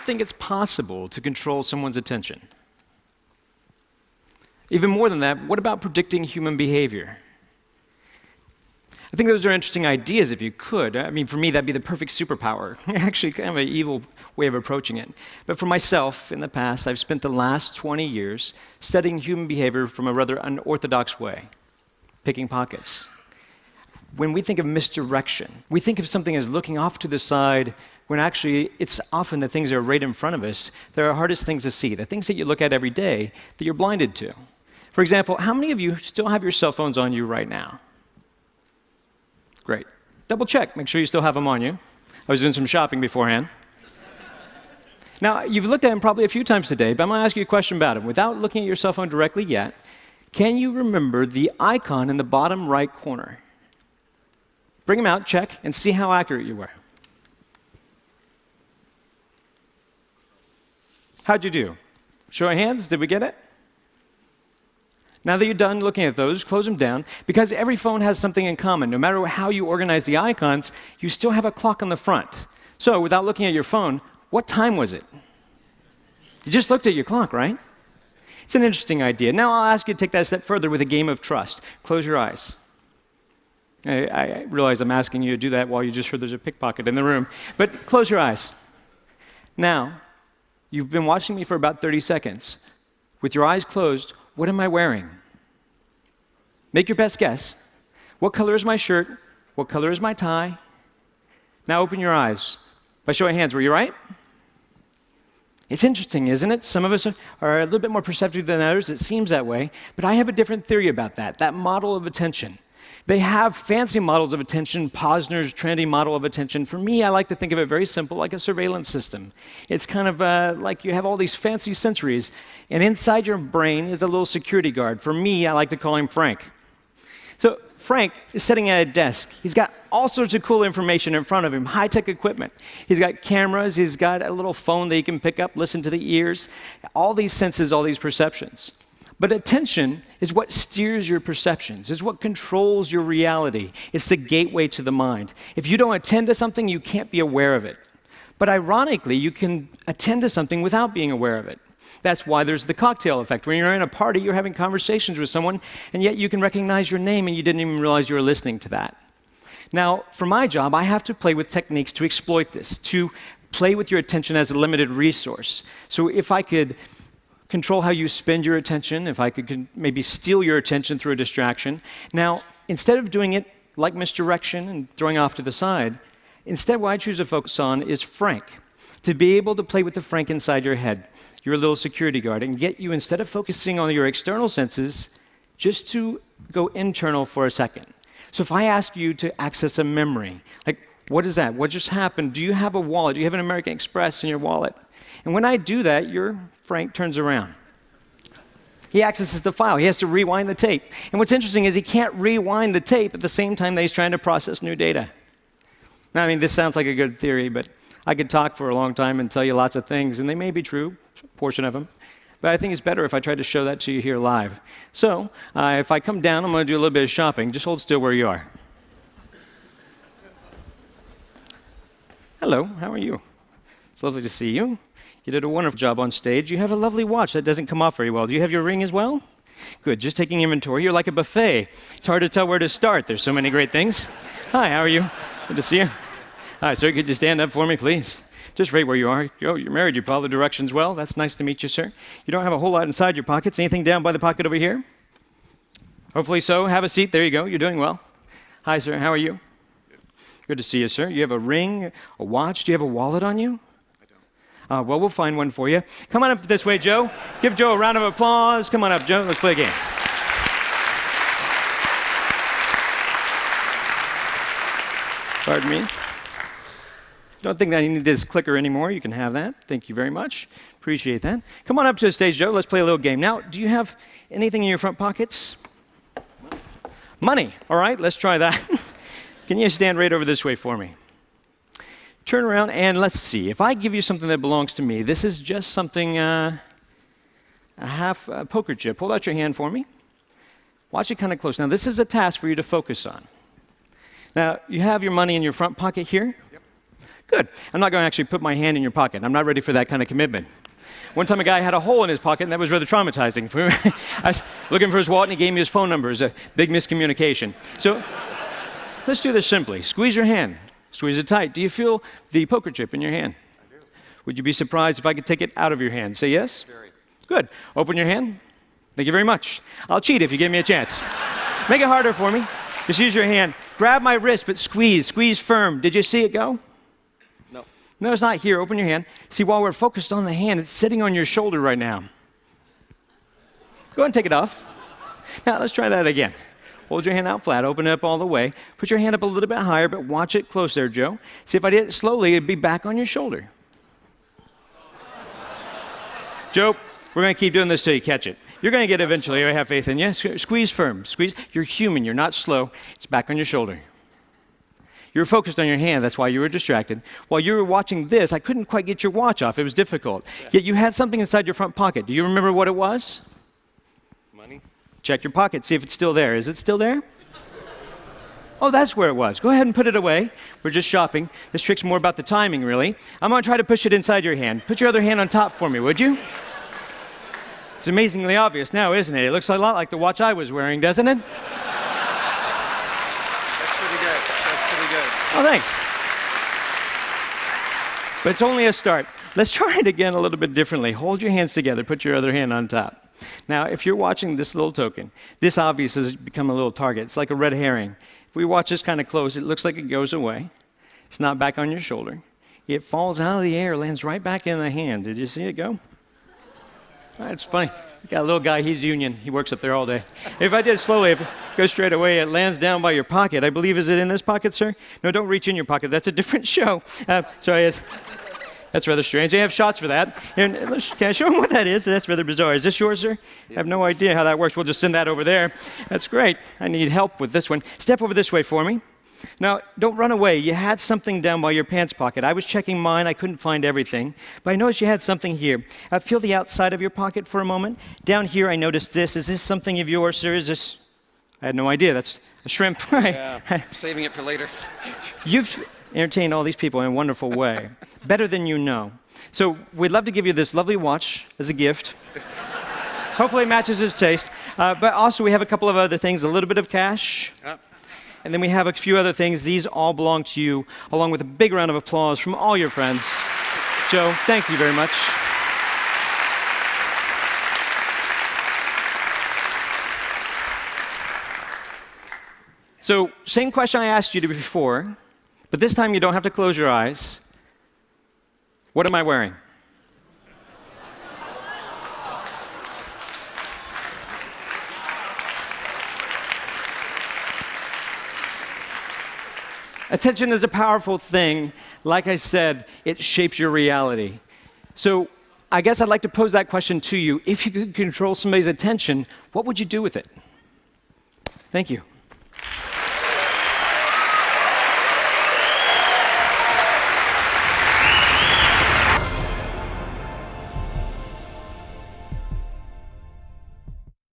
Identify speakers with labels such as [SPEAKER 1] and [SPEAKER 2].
[SPEAKER 1] think it's possible to control someone's attention? Even more than that, what about predicting human behavior? I think those are interesting ideas if you could. I mean, for me, that'd be the perfect superpower. Actually, kind of an evil way of approaching it. But for myself, in the past, I've spent the last 20 years studying human behavior from a rather unorthodox way, picking pockets. When we think of misdirection, we think of something as looking off to the side, when actually it's often the things that are right in front of us that are the hardest things to see, the things that you look at every day that you're blinded to. For example, how many of you still have your cell phones on you right now? Great. Double check, make sure you still have them on you. I was doing some shopping beforehand. Now, you've looked at them probably a few times today, but I'm going to ask you a question about them. Without looking at your cell phone directly yet, can you remember the icon in the bottom right corner? Bring them out, check, and see how accurate you were. How'd you do? Show of hands, did we get it? Now that you're done looking at those, close them down, because every phone has something in common. No matter how you organize the icons, you still have a clock on the front. So without looking at your phone, what time was it? You just looked at your clock, right? It's an interesting idea. Now I'll ask you to take that a step further with a game of trust. Close your eyes. I realize I'm asking you to do that while you just heard there's a pickpocket in the room, but close your eyes. Now, you've been watching me for about 30 seconds. With your eyes closed, what am I wearing? Make your best guess. What color is my shirt? What color is my tie? Now open your eyes. By show of hands, were you right? It's interesting, isn't it? Some of us are a little bit more perceptive than others. It seems that way. But I have a different theory about that model of attention. They have fancy models of attention, Posner's trendy model of attention. For me, I like to think of it very simple, like a surveillance system. It's kind of like you have all these fancy sensories, and inside your brain is a little security guard. For me, I like to call him Frank. So Frank is sitting at a desk. He's got all sorts of cool information in front of him, high-tech equipment. He's got cameras. He's got a little phone that he can pick up, listen to the ears, all these senses, all these perceptions. But attention is what steers your perceptions, is what controls your reality. It's the gateway to the mind. If you don't attend to something, you can't be aware of it. But ironically, you can attend to something without being aware of it. That's why there's the cocktail effect. When you're in a party, you're having conversations with someone, and yet you can recognize your name, and you didn't even realize you were listening to that. Now, for my job, I have to play with techniques to exploit this, to play with your attention as a limited resource. So if I could control how you spend your attention, if I could maybe steal your attention through a distraction. Now, instead of doing it like misdirection and throwing off to the side, instead what I choose to focus on is Frank, to be able to play with the Frank inside your head, your little security guard, and get you, instead of focusing on your external senses, just to go internal for a second. So if I ask you to access a memory, like, what is that? What just happened? Do you have a wallet? Do you have an American Express in your wallet? And when I do that, your Frank turns around. He accesses the file. He has to rewind the tape. And what's interesting is he can't rewind the tape at the same time that he's trying to process new data. Now, I mean, this sounds like a good theory, but I could talk for a long time and tell you lots of things, and they may be true, a portion of them. But I think it's better if I try to show that to you here live. So, if I come down, I'm going to do a little bit of shopping. Just hold still where you are. Hello, how are you? It's lovely to see you. You did a wonderful job on stage. You have a lovely watch that doesn't come off very well. Do you have your ring as well? Good, just taking inventory. You're like a buffet. It's hard to tell where to start. There's so many great things. Hi, how are you? Good to see you. Hi, sir, could you stand up for me, please? Just right where you are. You're married. You follow the directions well. That's nice to meet you, sir. You don't have a whole lot inside your pockets. Anything down by the pocket over here? Hopefully so. Have a seat. There you go. You're doing well. Hi, sir. How are you? Good to see you, sir. You have a ring, a watch. Do you have a wallet on you? Well, we'll find one for you. Come on up this way, Joe. Give Joe a round of applause. Come on up, Joe. Let's play a game. Pardon me. Don't think that I need this clicker anymore. You can have that. Thank you very much. Appreciate that. Come on up to the stage, Joe. Let's play a little game. Now, do you have anything in your front pockets? Money. All right, let's try that. Can you stand right over this way for me? Turn around and let's see. If I give you something that belongs to me, this is just something, a half poker chip. Hold out your hand for me. Watch it kind of close. Now, this is a task for you to focus on. Now, you have your money in your front pocket here?
[SPEAKER 2] Yep.
[SPEAKER 1] Good. I'm not going to actually put my hand in your pocket. I'm not ready for that kind of commitment. One time a guy had a hole in his pocket, and that was rather traumatizing. I was looking for his wallet, and he gave me his phone number. It was a big miscommunication. So let's do this simply. Squeeze your hand. Squeeze it tight. Do you feel the poker chip in your hand?
[SPEAKER 2] I do.
[SPEAKER 1] Would you be surprised if I could take it out of your hand? Say yes?
[SPEAKER 2] Very.
[SPEAKER 1] Good. Open your hand. Thank you very much. I'll cheat if you give me a chance. Make it harder for me. Just use your hand. Grab my wrist, but squeeze. Squeeze firm. Did you see it go?
[SPEAKER 2] No.
[SPEAKER 1] No, it's not here. Open your hand. See, while we're focused on the hand, it's sitting on your shoulder right now. Go ahead and take it off. Now, let's try that again. Hold your hand out flat. Open it up all the way. Put your hand up a little bit higher, but watch it close there, Joe. See, if I did it slowly, it'd be back on your shoulder. Joe, we're going to keep doing this till you catch it. You're going to get it eventually. I have faith in you. Squeeze firm. Squeeze. You're human. You're not slow. It's back on your shoulder. You were focused on your hand. That's why you were distracted. While you were watching this, I couldn't quite get your watch off. It was difficult. Yet you had something inside your front pocket. Do you remember what it was?
[SPEAKER 2] Money?
[SPEAKER 1] Check your pocket. See if it's still there. Is it still there? Oh, that's where it was. Go ahead and put it away. We're just shopping. This trick's more about the timing, really. I'm going to try to push it inside your hand. Put your other hand on top for me, would you? It's amazingly obvious now, isn't it? It looks a lot like the watch I was wearing, doesn't it?
[SPEAKER 2] That's pretty good. That's pretty good.
[SPEAKER 1] Oh, thanks. But it's only a start. Let's try it again a little bit differently. Hold your hands together. Put your other hand on top. Now, if you're watching this little token, this obviously has become a little target. It's like a red herring. If we watch this kind of close, it looks like it goes away. It's not back on your shoulder. It falls out of the air, lands right back in the hand. Did you see it go? It's funny. Got a little guy, he's union. He works up there all day. If I did it slowly, if it goes straight away, it lands down by your pocket. I believe, is it in this pocket, sir? No, don't reach in your pocket. That's a different show. Sorry, that's rather strange. They have shots for that. Can I show them what that is? That's rather bizarre. Is this yours, sir? Yes. I have no idea how that works. We'll just send that over there. That's great. I need help with this one. Step over this way for me. Now, don't run away. You had something down by your pants pocket. I was checking mine. I couldn't find everything. But I noticed you had something here. Feel the outside of your pocket for a moment. Down here, I noticed this. Is this something of yours, sir? Is this? I had no idea. That's a shrimp.
[SPEAKER 2] Yeah, saving it for later.
[SPEAKER 1] You've entertained all these people in a wonderful way. Better than you know. So we'd love to give you this lovely watch as a gift. Hopefully it matches his taste. But also we have a couple of other things. A little bit of cash. And then we have a few other things. These all belong to you, along with a big round of applause from all your friends. Joe, thank you very much. So, same question I asked you before, but this time you don't have to close your eyes. What am I wearing? Attention is a powerful thing. Like I said, it shapes your reality. So I guess I'd like to pose that question to you. If you could control somebody's attention, what would you do with it? Thank you.